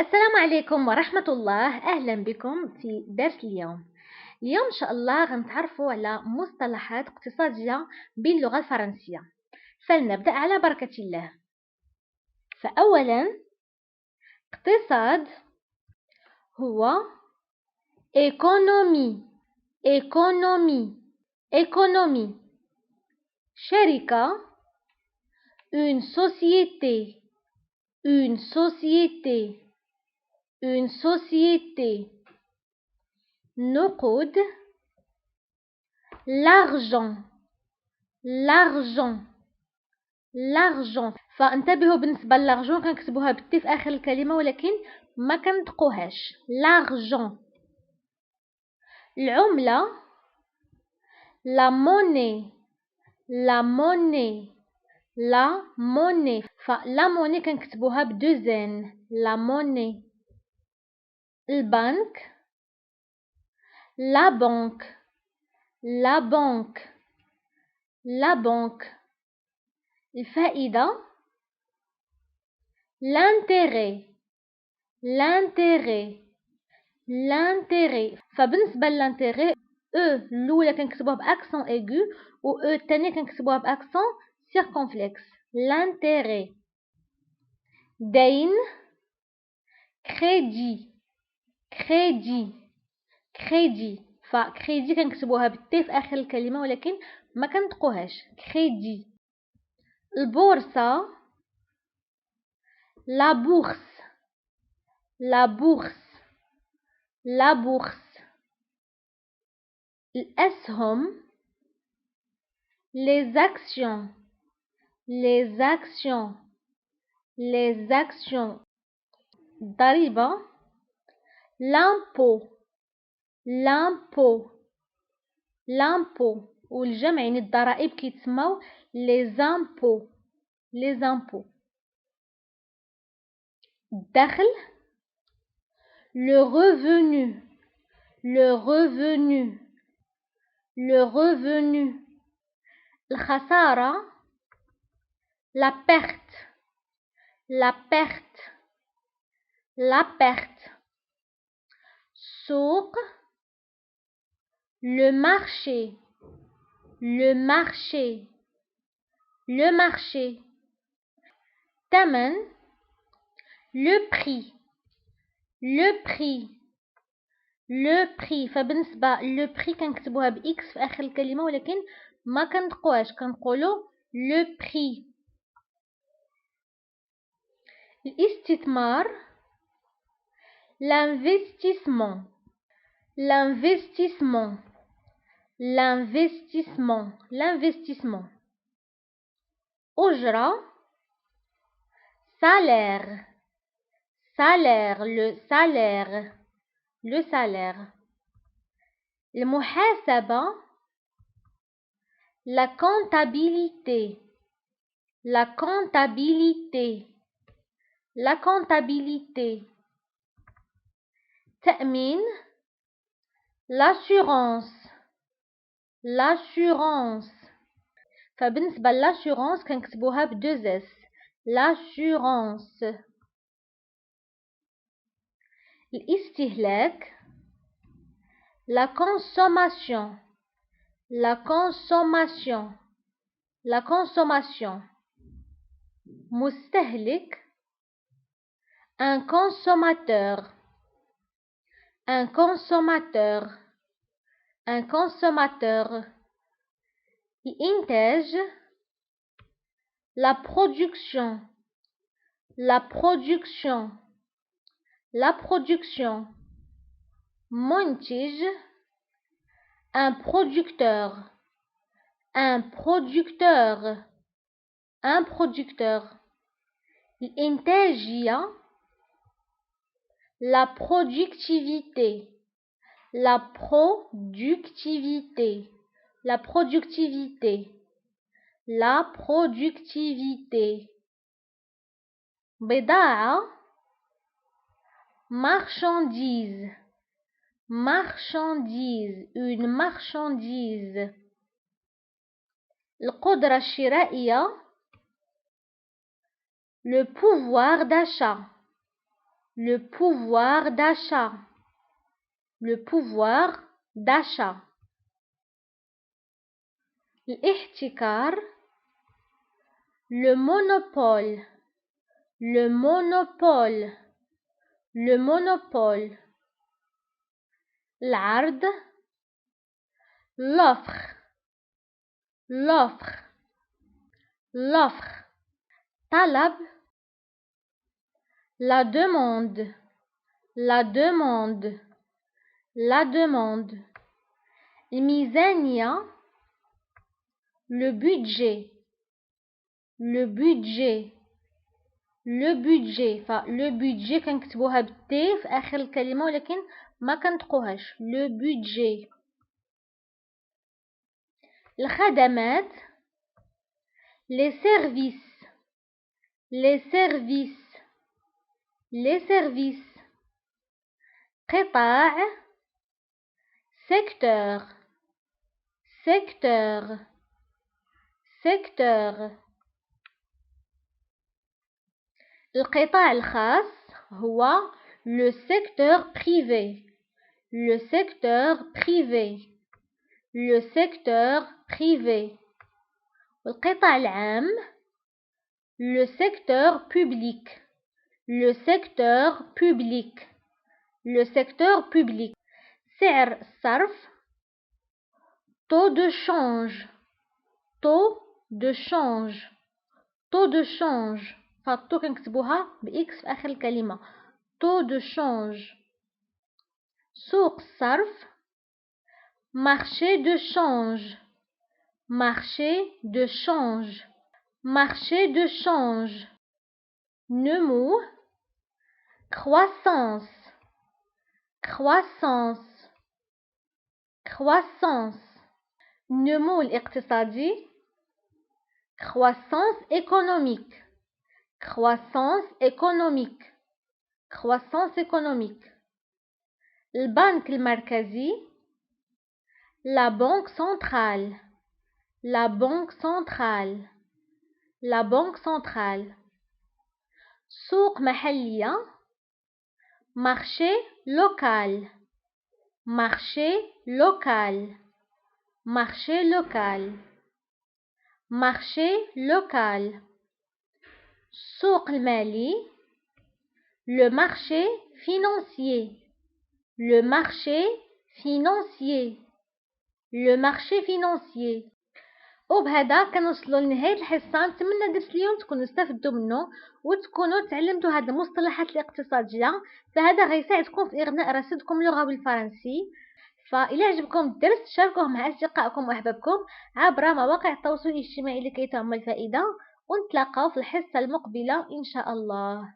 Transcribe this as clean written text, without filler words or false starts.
السلام عليكم ورحمة الله. أهلا بكم في درس اليوم. إن شاء الله غنتعرفوا على مصطلحات اقتصادية باللغة الفرنسية. فلنبدأ على بركة الله. فأولا، اقتصاد هو économie شركة une société نقود l'argent فانتبهوا بالنسبة لl'argent كنكتبوها بالتي في آخر الكلمة ولكن ما كنطقوهاش. l'argent. العملة la monnaie فلا موني كنكتبوها بدوزين la monnaie. البنك la banque. الفائدة l'intérêt. فبالنسبة للانتيغي الأولى كنكتبوها بأكسون ايغو و الثانية كنكتبوها بأكسون سيركونفلكس. l'intérêt. دين كريدي فكريدي كنكتبوها بالتي في آخر الكلمة ولكن ما كنطقوهاش كريدي. البورصة la bourse. الأسهم les actions. الضريبة l'impôt والجمع يعني الضرائب كيتسموا les impôts. الدخل le revenu. الخسارة la perte. سوق le marché. ثمن le prix. فبالنسبة le prix كنكتبوها بإكس في آخر الكلمة ولكن ما كنطقوهاش كنقولوا le prix. الاستثمار l'investissement. أجرة salaire. le salaire. المحاسبة la comptabilité. تأمين l'assurance. فبالنسبة l'assurance كنكتبوها بدوز اس l'assurance. الاستهلاك la consommation. مستهلك un consommateur. الإنتاج la production. منتج un producteur. الإنتاجية la productivité. بضاعة marchandise. une marchandise. القدرة الشرائية le pouvoir d'achat. le pouvoir d'achat, le pouvoir d'achat. الاحتكار, le monopole, le monopole, le monopole. العرض, l'offre, l'offre, l'offre. طلب, la demande, la demande, la demande. الميزانية, le budget, le budget, le budget. le budget كنكتبوها بالتي في آخر الكلمة ولكن ما كنطقوهاش. le budget. الخدمات, les services, les services, les services. قطاع, secteur, secteur, secteur. القطاع الخاص هو le secteur privé, le secteur privé, le secteur privé. القطاع العام, le secteur public, le secteur public, le secteur public. سعر الصرف, taux de change, taux de change, taux de change. فالتو كنكتبوها بإكس في آخر الكلمة. taux de change. سوق الصرف, marché de change, marché de change, marché de change. نمو, croissance, croissance, croissance. النمو الاقتصادي, croissance économique, croissance économique, croissance économique. البنك المركزي, la banque centrale, la banque centrale, la banque centrale. سوق محلية, marché local, marché local, marché local, marché local. سوق المالي, le marché financier, le marché financier, le marché financier. وبهذا كنوصلوا لنهاية الحصة. نتمنى درس اليوم تكونوا استفدتوا منه وتكونوا تعلمتوا هذه المصطلحات الاقتصادية، فهذا غيساعدكم في إغناء رصيدكم اللغوي الفرنسي. فإذا عجبكم الدرس شاركوه مع أصدقائكم وأحبابكم عبر مواقع التواصل الاجتماعي لكي تعم الفائدة، ونتلاقاو في الحصة المقبلة إن شاء الله.